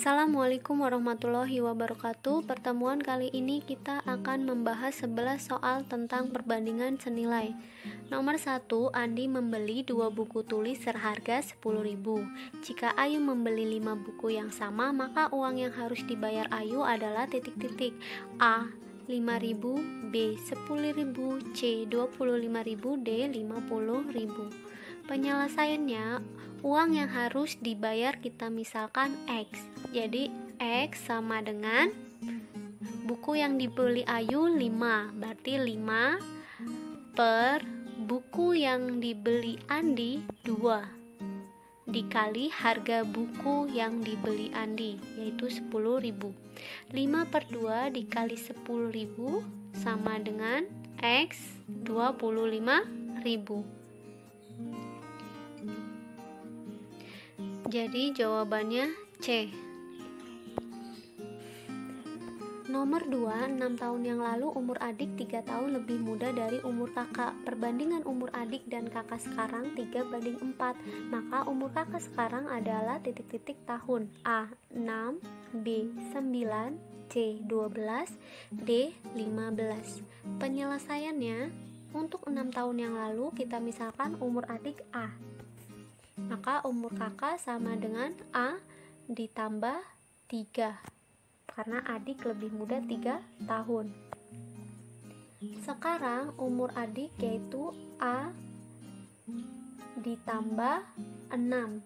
Assalamualaikum warahmatullahi wabarakatuh. Pertemuan kali ini kita akan membahas 11 soal tentang perbandingan senilai. Nomor 1, Andi membeli 2 buku tulis seharga 10.000. Jika Ayu membeli 5 buku yang sama, maka uang yang harus dibayar Ayu adalah titik-titik. A. 5.000, B. 10.000, C. 25.000, D. 50.000. Penyelesaiannya, uang yang harus dibayar kita misalkan X. Jadi X sama dengan buku yang dibeli Ayu 5, berarti 5 per buku yang dibeli Andi 2 dikali harga buku yang dibeli Andi, yaitu 10.000. 5 per 2 dikali 10.000 sama dengan X 25.000. Jadi jawabannya C. Nomor 2, 6 tahun yang lalu umur adik 3 tahun lebih muda dari umur kakak. Perbandingan umur adik dan kakak sekarang 3:4. Maka umur kakak sekarang adalah titik-titik tahun. A. 6, B. 9, C. 12, D. 15. Penyelesaiannya, untuk 6 tahun yang lalu kita misalkan umur adik A. Maka umur kakak sama dengan A ditambah 3, karena adik lebih muda 3 tahun. Sekarang umur adik yaitu A ditambah 6,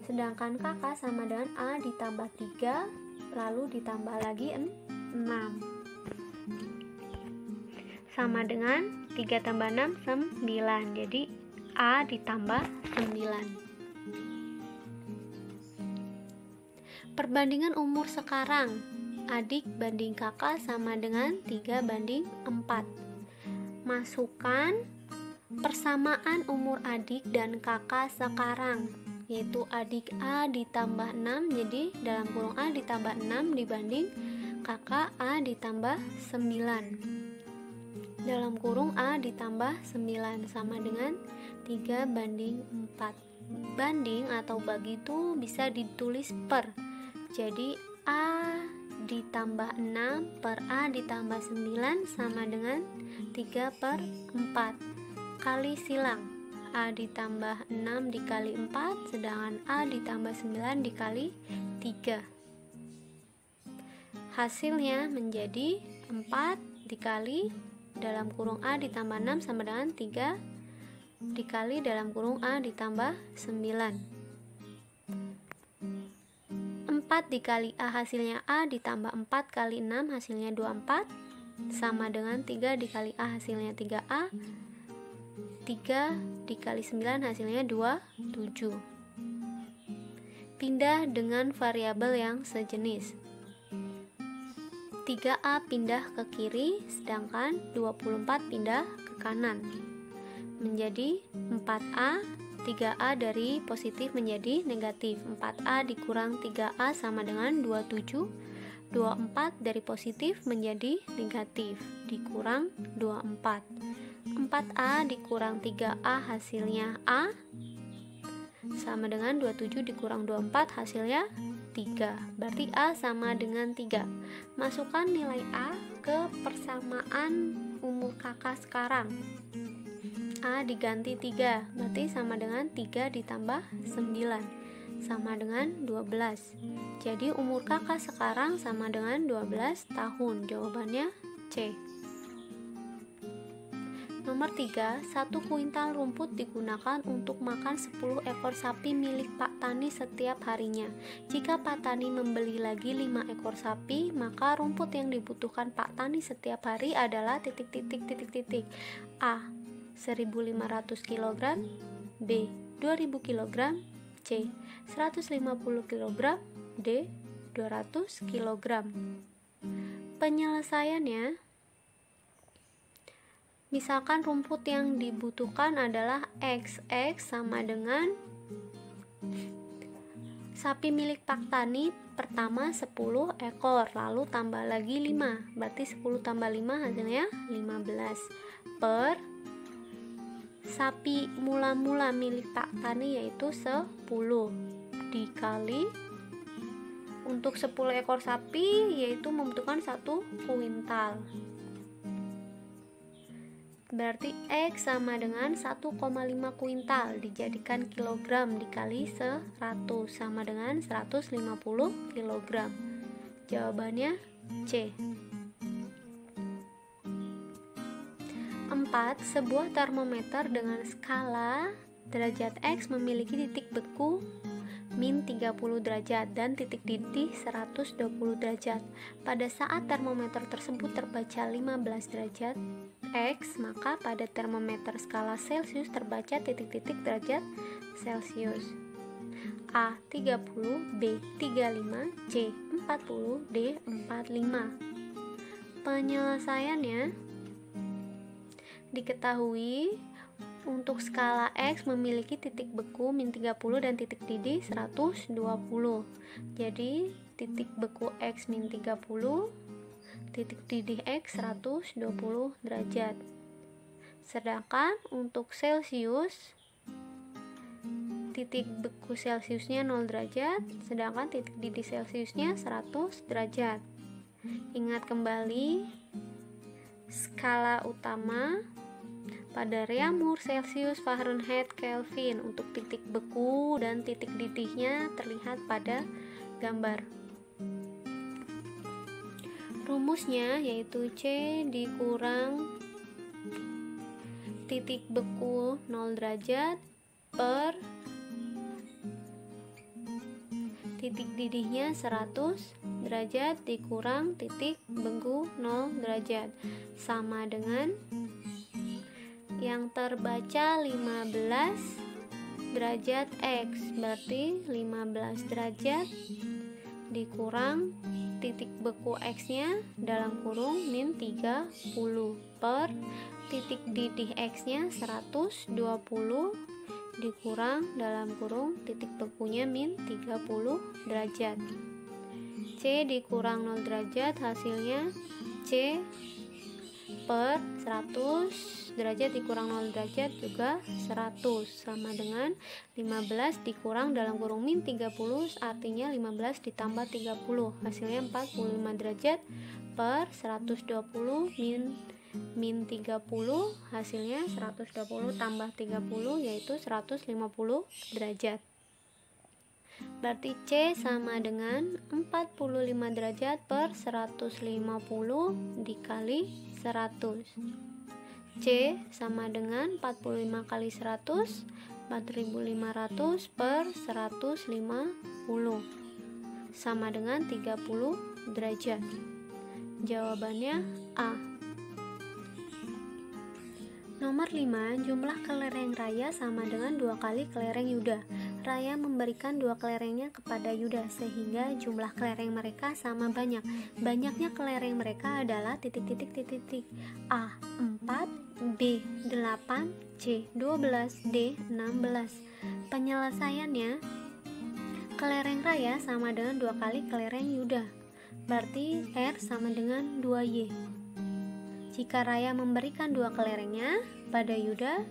sedangkan kakak sama dengan A ditambah 3 lalu ditambah lagi 6, sama dengan 3 tambah 6 9. Jadi A ditambah 9. Perbandingan umur sekarang, adik banding kakak sama dengan 3:4. Masukkan persamaan umur adik dan kakak sekarang, yaitu adik A ditambah 6, jadi dalam kurung A ditambah 6 dibanding kakak A ditambah 9. Dalam kurung A ditambah 9 sama dengan 3:4. Banding atau bagi itu bisa ditulis per. Jadi A ditambah 6 per A ditambah 9 sama dengan 3/4. Kali silang, A ditambah 6 dikali 4, sedangkan A ditambah 9 dikali 3. Hasilnya menjadi 4 dikali dalam kurung A ditambah 6 sama dengan 3 dikali dalam kurung A ditambah 9. 4 dikali A hasilnya A ditambah 4 kali 6 hasilnya 24 sama dengan 3 dikali A hasilnya 3A. 3 dikali 9 hasilnya 27. Pindah dengan variabel yang sejenis. 3A pindah ke kiri, sedangkan 24 pindah ke kanan. Menjadi 4A, 3A dari positif menjadi negatif. 4A dikurang 3A sama dengan 27. 24 dari positif menjadi negatif, dikurang 24. 4A dikurang 3A hasilnya A sama dengan 27 dikurang 24 hasilnya 3. Berarti A sama dengan 3. Masukkan nilai A ke persamaan umur kakak sekarang. A diganti 3, berarti sama dengan 3 ditambah 9 sama dengan 12. Jadi umur kakak sekarang sama dengan 12 tahun. Jawabannya C. Nomor 3, 1 kuintal rumput digunakan untuk makan 10 ekor sapi milik Pak Tani setiap harinya. Jika Pak Tani membeli lagi 5 ekor sapi, maka rumput yang dibutuhkan Pak Tani setiap hari adalah titik-titik. A. 1.500 kg, B. 2.000 kg, C. 150 kg, D. 200 kg. Penyelesaiannya, misalkan rumput yang dibutuhkan adalah X sama dengan sapi milik Pak Tani pertama 10 ekor, lalu tambah lagi 5, berarti 10 tambah 5 hasilnya 15 per sapi mula-mula milik Pak Tani yaitu 10. dikali untuk 10 ekor sapi yaitu membutuhkan 1 kuintal. Berarti X sama dengan 1,5 kuintal dijadikan kilogram dikali 100 sama dengan 150 kilogram. Jawabannya C. 4. Sebuah termometer dengan skala derajat X memiliki titik beku min 30 derajat dan titik didih 120 derajat. Pada saat termometer tersebut terbaca 15 derajat X, maka pada termometer skala Celcius terbaca titik-titik derajat Celcius. A. 30, B. 35, C. 40, D. 45. Penyelesaiannya diketahui untuk skala X memiliki titik beku min 30 dan titik didih 120. Jadi titik beku X min 30, titik didih X 120 derajat. Sedangkan untuk Celcius, titik beku Celciusnya 0 derajat, sedangkan titik didih Celciusnya 100 derajat. Ingat kembali skala utama pada Reaumur, Celcius, Fahrenheit, Kelvin. Untuk titik beku dan titik didihnya terlihat pada gambar. Rumusnya yaitu C dikurang titik beku 0 derajat per titik didihnya 100 derajat dikurang titik beku 0 derajat sama dengan yang terbaca 15 derajat X, berarti 15 derajat dikurang titik beku X-nya dalam kurung min 30 per titik didih X-nya 120 dikurang dalam kurung titik bekunya min 30 derajat. C dikurang 0 derajat hasilnya C per 100 derajat dikurang 0 derajat juga 100 sama dengan 15 dikurang dalam kurung min 30 artinya 15 ditambah 30 hasilnya 45 derajat per 120 min 30 hasilnya 120 tambah 30 yaitu 150 derajat. Berarti C sama dengan 45 derajat per 150 dikali 100. C sama dengan 45 kali 100 4500 per 150 sama dengan 30 derajat. Jawabannya A. Nomor 5, jumlah kelereng Raya sama dengan 2 kali kelereng Yuda. Raya memberikan 2 kelerengnya kepada Yuda sehingga jumlah kelereng mereka sama banyak. Banyaknya kelereng mereka adalah titik-titik-titik. A. 4, B. 8, C. 12, D. 16. Penyelesaiannya, kelereng Raya sama dengan 2 kali kelereng Yuda. Berarti R sama dengan 2Y. Jika Raya memberikan 2 kelerengnya pada Yuda,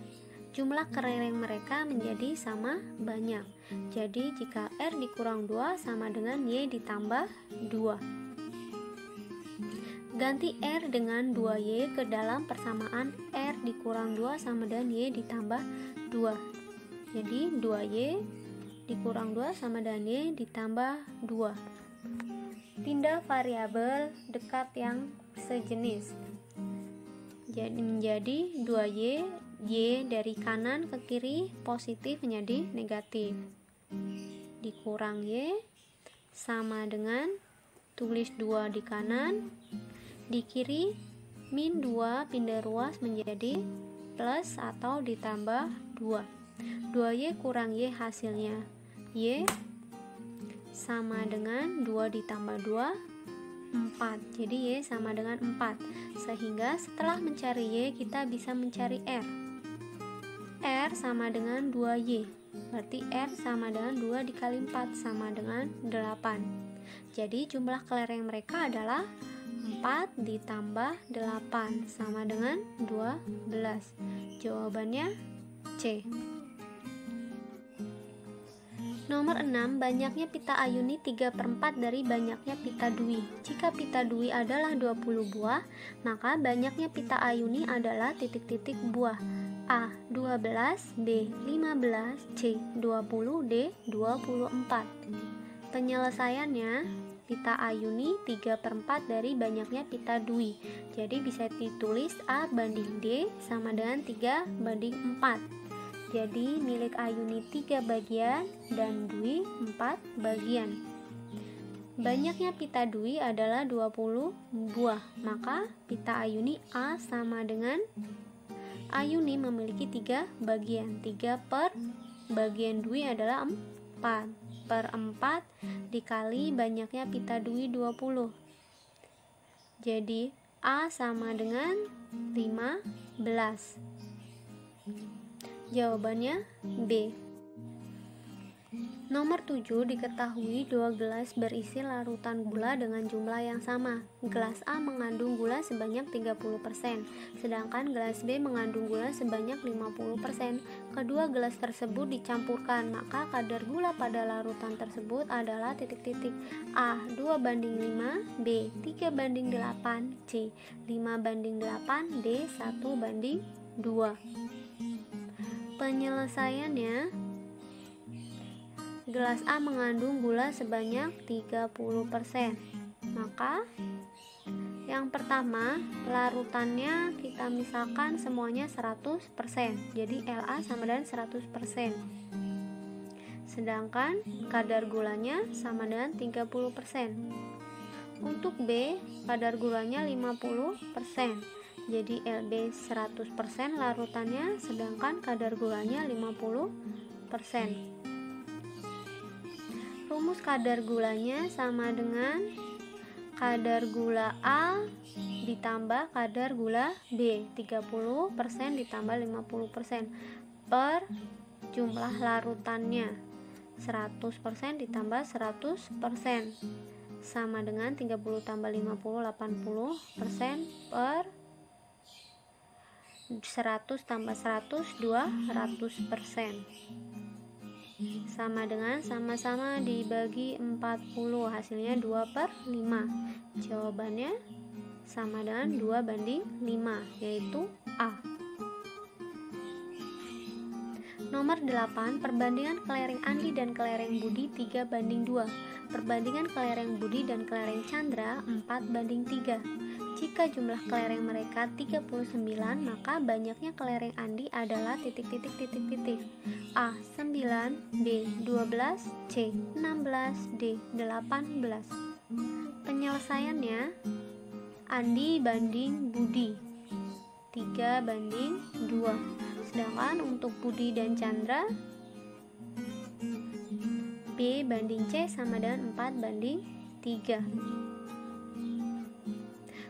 jumlah kelereng mereka menjadi sama banyak. Jadi jika R dikurang 2 sama dengan Y ditambah 2. Ganti R dengan 2Y ke dalam persamaan R dikurang 2 sama dengan Y ditambah 2. Jadi 2Y dikurang 2 sama dengan Y ditambah 2. Pindah variabel dekat yang sejenis. Jadi menjadi 2Y, Y dari kanan ke kiri positif menjadi negatif. Dikurang Y sama dengan tulis 2 di kanan, di kiri min 2 pindah ruas menjadi plus atau ditambah 2. 2Y kurang Y hasilnya Y sama dengan 2 ditambah 2 4. Jadi Y sama dengan 4. Sehingga setelah mencari Y kita bisa mencari R. R sama dengan 2Y. Berarti R sama dengan 2 dikali 4 sama dengan 8. Jadi jumlah kelereng mereka adalah 4 ditambah 8 sama dengan 12. Jawabannya C. Nomor 6, banyaknya pita ayuni 3/4 dari banyaknya pita dwi. Jika pita dwi adalah 20 buah, maka banyaknya pita ayuni adalah titik-titik buah. A. 12, B. 15, C. 20, D. 24. Penyelesaiannya, pita ayuni 3/4 dari banyaknya pita dwi. Jadi bisa ditulis A banding D sama dengan 3/4. Jadi milik ayuni 3 bagian dan dwi 4 bagian. Banyaknya pita dwi adalah 20 buah, maka pita ayuni A sama dengan ayuni memiliki 3 bagian. 3 per bagian dwi adalah 4 per 4 dikali banyaknya pita dwi 20. Jadi A sama dengan 15. Jawabannya B. Nomor 7, diketahui 2 gelas berisi larutan gula dengan jumlah yang sama. Gelas A mengandung gula sebanyak 30%, sedangkan gelas B mengandung gula sebanyak 50%. Kedua gelas tersebut dicampurkan, maka kadar gula pada larutan tersebut adalah titik-titik. A. 2/5, B. 3/8, C. 5/8, D. 1/2. Penyelesaiannya, gelas A mengandung gula sebanyak 30%. Maka yang pertama, larutannya kita misalkan semuanya 100%. Jadi La sama dengan 100%. Sedangkan kadar gulanya sama dengan 30%. Untuk B, kadar gulanya 50%. Jadi Lb 100% larutannya, sedangkan kadar gulanya 50%. Rumus kadar gulanya sama dengan kadar gula A ditambah kadar gula B, 30% ditambah 50% per jumlah larutannya, 100% ditambah 100%, sama dengan 30 tambah 50, 80% per 100 tambah 100, 200%, sama dengan sama-sama dibagi 40, hasilnya 2/5. Jawabannya sama dengan 2/5, yaitu A. Nomor 8, perbandingan kelereng Andi dan kelereng Budi 3/2. Perbandingan kelereng Budi dan kelereng Chandra 4/3. Jika jumlah kelereng mereka 39, maka banyaknya kelereng Andi adalah titik-titik. A. 9, B. 12, C. 16, D. 18. Penyelesaiannya, Andi banding Budi 3/2. Sedangkan untuk Budi dan Chandra, B banding C sama dengan 4/3.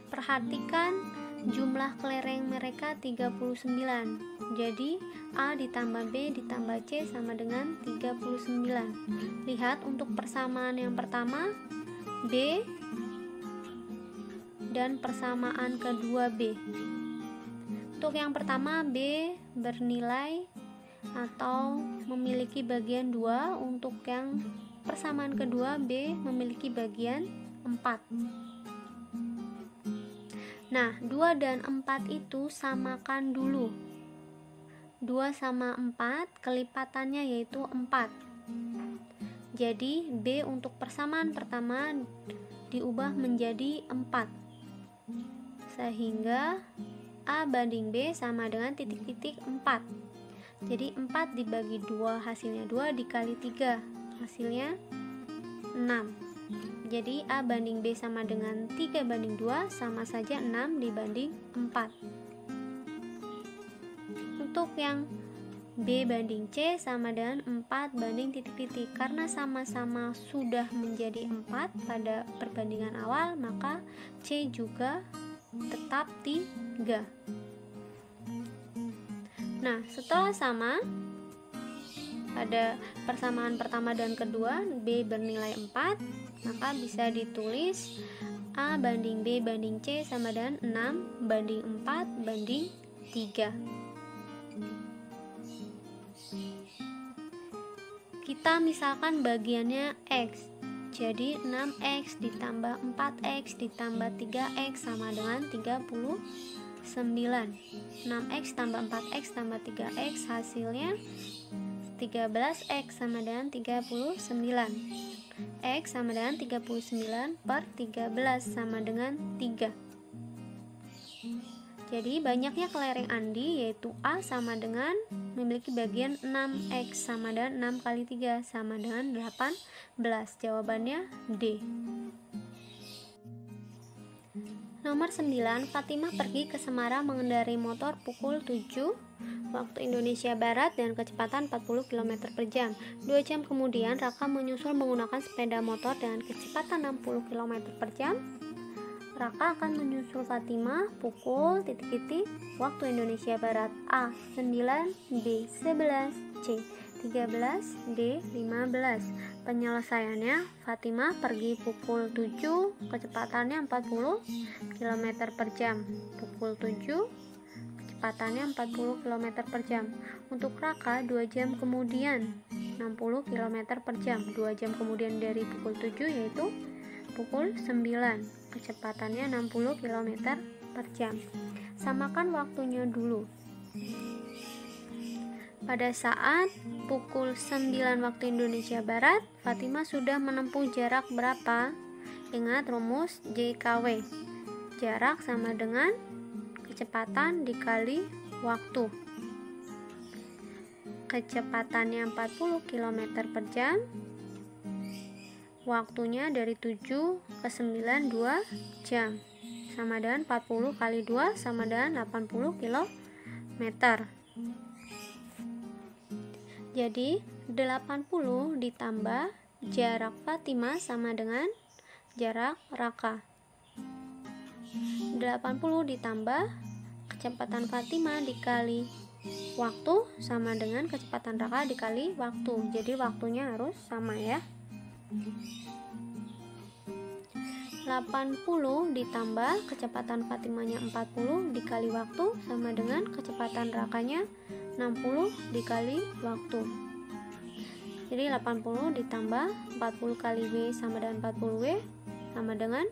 Perhatikan jumlah kelereng mereka 39. Jadi A ditambah B ditambah C sama dengan 39. Lihat untuk persamaan yang pertama B dan persamaan kedua B. Untuk yang pertama B bernilai atau memiliki bagian 2. Untuk yang persamaan kedua B memiliki bagian 4. Nah, 2 dan 4 itu samakan dulu. 2 sama 4 kelipatannya yaitu 4. Jadi B untuk persamaan pertama diubah menjadi 4. Sehingga A banding B sama dengan titik-titik 4. Jadi 4 dibagi 2 hasilnya 2 dikali 3 hasilnya 6. Jadi A banding B sama dengan 3/2, sama saja 6 dibanding 4. Untuk yang B banding C sama dengan 4 banding titik-titik. Karena sama-sama sudah menjadi 4 pada perbandingan awal, maka C juga tetap 3. Nah, setelah sama pada persamaan pertama dan kedua, B bernilai 4, maka bisa ditulis A banding B banding C sama dengan 6/4/3. Kita misalkan bagiannya X, jadi 6X ditambah 4X ditambah 3X sama dengan 39. 6X tambah 4X tambah 3X hasilnya 13X sama dengan 39. X sama dengan 39 per 13 sama dengan 3. Jadi banyaknya kelereng Andi yaitu A sama dengan memiliki bagian 6X sama dengan 6 kali 3 sama dengan 18. Jawabannya D. Nomor 9, Fatimah pergi ke Semarang mengendarai motor pukul 7 waktu Indonesia Barat dengan kecepatan 40 km per jam. 2 jam kemudian Raka menyusul menggunakan sepeda motor dengan kecepatan 60 km per jam. Raka akan menyusul Fatimah pukul titik-titik waktu Indonesia Barat. A. 9, B. 11, C. 13, D. 15. Penyelesaiannya, Fatimah pergi pukul 7, kecepatannya 40 km per jam. Pukul 7, kecepatannya 40 km per jam. Untuk Raka 2 jam kemudian 60 km per jam. 2 jam kemudian dari pukul 7 yaitu pukul 9, kecepatannya 60 km per jam. Samakan waktunya dulu. Pada saat pukul 9 waktu Indonesia Barat, Fatimah sudah menempuh jarak berapa? Ingat rumus JKW. Jarak sama dengan kecepatan dikali waktu. Kecepatannya 40 km per jam. Waktunya dari 7 ke 9 2 jam. Sama dengan 40 kali 2 sama dengan 80 km. Jadi 80 ditambah jarak Fatimah sama dengan jarak Raka. 80 ditambah kecepatan Fatimah dikali waktu sama dengan kecepatan Raka dikali waktu. Jadi waktunya harus sama ya. 80 ditambah kecepatan Fatimahnya 40 dikali waktu sama dengan kecepatan Rakanya 60 dikali waktu. Jadi 80 ditambah 40 kali W sama dengan 40W sama dengan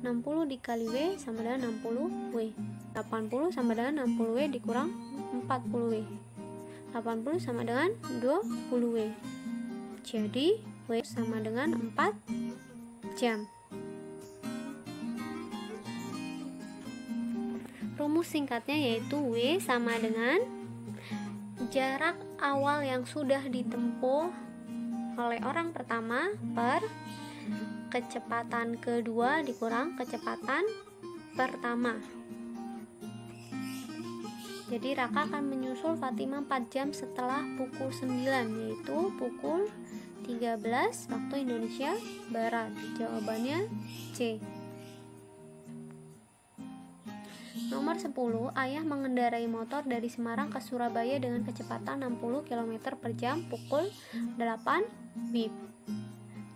60 dikali W sama dengan 60W. 80 sama dengan 60W dikurang 40W. 80 sama dengan 20W. Jadi W sama dengan 4 jam. Rumus singkatnya yaitu W sama dengan jarak awal yang sudah ditempuh oleh orang pertama per kecepatan kedua dikurang kecepatan pertama. Jadi Raka akan menyusul Fatimah 4 jam setelah pukul 9, yaitu pukul 13 waktu Indonesia Barat. Jawabannya C. Nomor 10, ayah mengendarai motor dari Semarang ke Surabaya dengan kecepatan 60 km per jam pukul 8 WIB.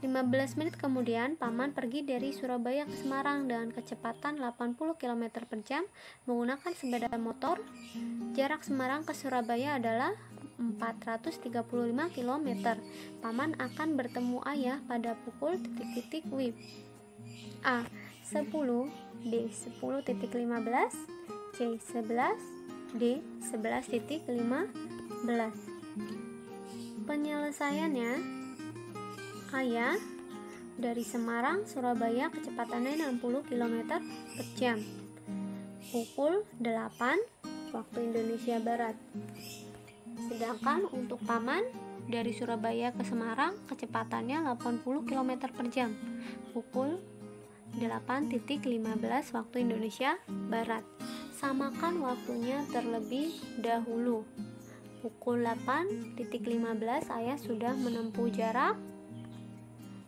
15 menit kemudian, paman pergi dari Surabaya ke Semarang dengan kecepatan 80 km per jam menggunakan sepeda motor. Jarak Semarang ke Surabaya adalah 435 km. Paman akan bertemu ayah pada pukul titik-titik WIB. A. 10, B. 10.15, C. 11, D. 11.15. Penyelesaiannya, ayah dari Semarang Surabaya kecepatannya 60 km per jam pukul 8 waktu Indonesia Barat. Sedangkan untuk paman dari Surabaya ke Semarang kecepatannya 80 km per jam pukul 8.15 waktu Indonesia Barat. Samakan waktunya terlebih dahulu. Pukul 8.15 ayah sudah menempuh jarak,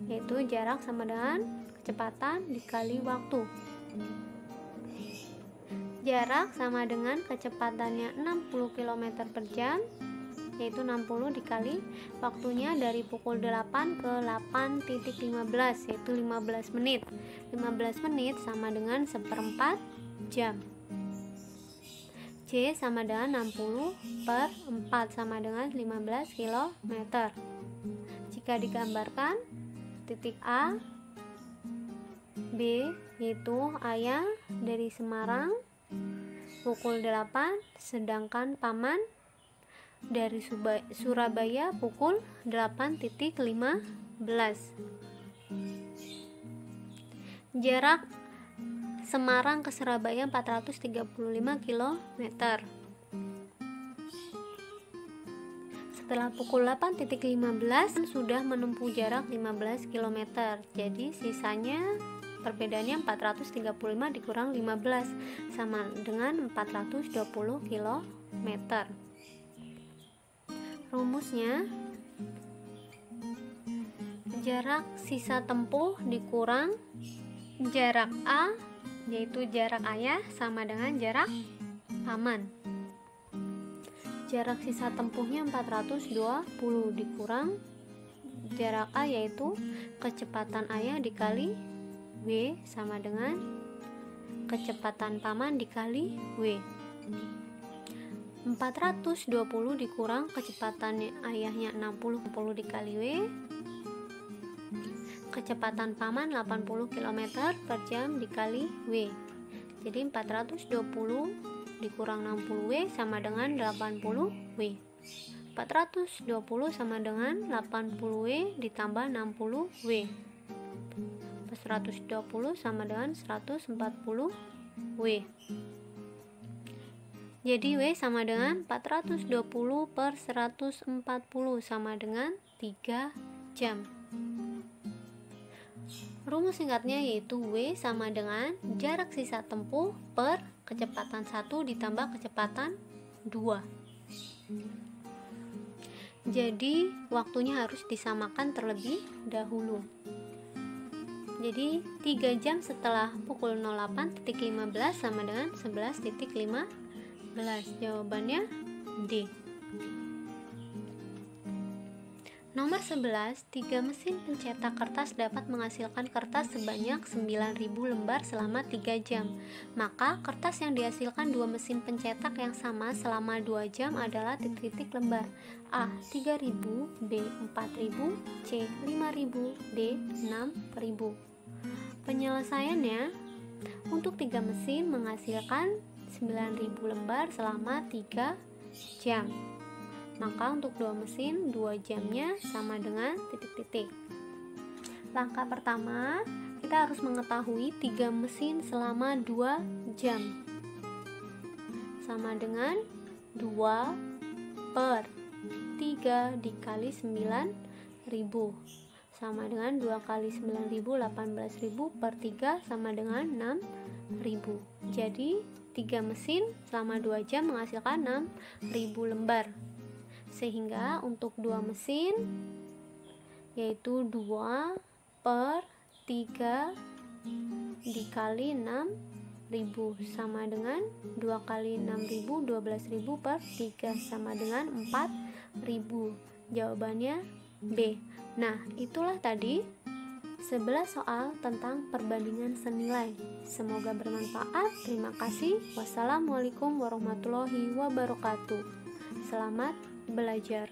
yaitu jarak sama dengan kecepatan dikali waktu. Jarak sama dengan kecepatannya 60 km per jam, yaitu 60 dikali waktunya dari pukul 8 ke 8.15, yaitu 15 menit. 15 menit sama dengan 1/4 jam. C sama dengan 60 per 4 sama dengan 15 km. Jika digambarkan, titik A, B yaitu ayah dari Semarang pukul 8, sedangkan paman dari Surabaya pukul 8.15. Jarak Semarang ke Surabaya 435 km. Setelah pukul 8.15 sudah menempuh jarak 15 km. Jadi sisanya perbedaannya 435 dikurang 15 sama dengan 420 km. Rumusnya, jarak sisa tempuh dikurang jarak A yaitu jarak ayah sama dengan jarak paman. Jarak sisa tempuhnya 420 dikurang jarak A yaitu kecepatan ayah dikali W sama dengan kecepatan paman dikali W. 420 dikurang kecepatan ayahnya 60 dikali W, kecepatan paman 80 km per jam dikali W. Jadi 420 dikurang 60 W sama dengan 80 W. 420 sama dengan 80 W ditambah 60 W. 120 sama dengan 140 W. Jadi W sama dengan 420 per 140 sama dengan 3 jam. Rumus singkatnya yaitu W sama dengan jarak sisa tempuh per kecepatan 1 ditambah kecepatan 2. Jadi waktunya harus disamakan terlebih dahulu. Jadi 3 jam setelah pukul 08.15 sama dengan 11.15. Jawabannya D. Nomor 11, 3 mesin pencetak kertas dapat menghasilkan kertas sebanyak 9.000 lembar selama 3 jam. Maka kertas yang dihasilkan 2 mesin pencetak yang sama selama 2 jam adalah titik-titik lembar. A. 3.000, B. 4.000, C. 5.000, D. 6.000. Penyelesaiannya, untuk 3 mesin menghasilkan 9.000 lembar selama 3 jam. Maka untuk 2 mesin 2 jamnya sama dengan titik-titik. Langkah pertama, kita harus mengetahui 3 mesin selama 2 jam. Sama dengan 2 per 3 dikali 9.000 sama dengan 2 kali 9.000 18.000 per 3 sama dengan 6.000. Jadi 3 mesin selama 2 jam menghasilkan 6.000 lembar. Sehingga untuk 2 mesin yaitu 2 per 3 dikali 6.000 sama dengan 2 kali 6.000 12.000 per 3 sama dengan 4.000. Jawabannya B. Nah, itulah tadi 11 soal tentang perbandingan senilai. Semoga bermanfaat. Terima kasih. Wassalamualaikum warahmatullahi wabarakatuh. Selamat belajar.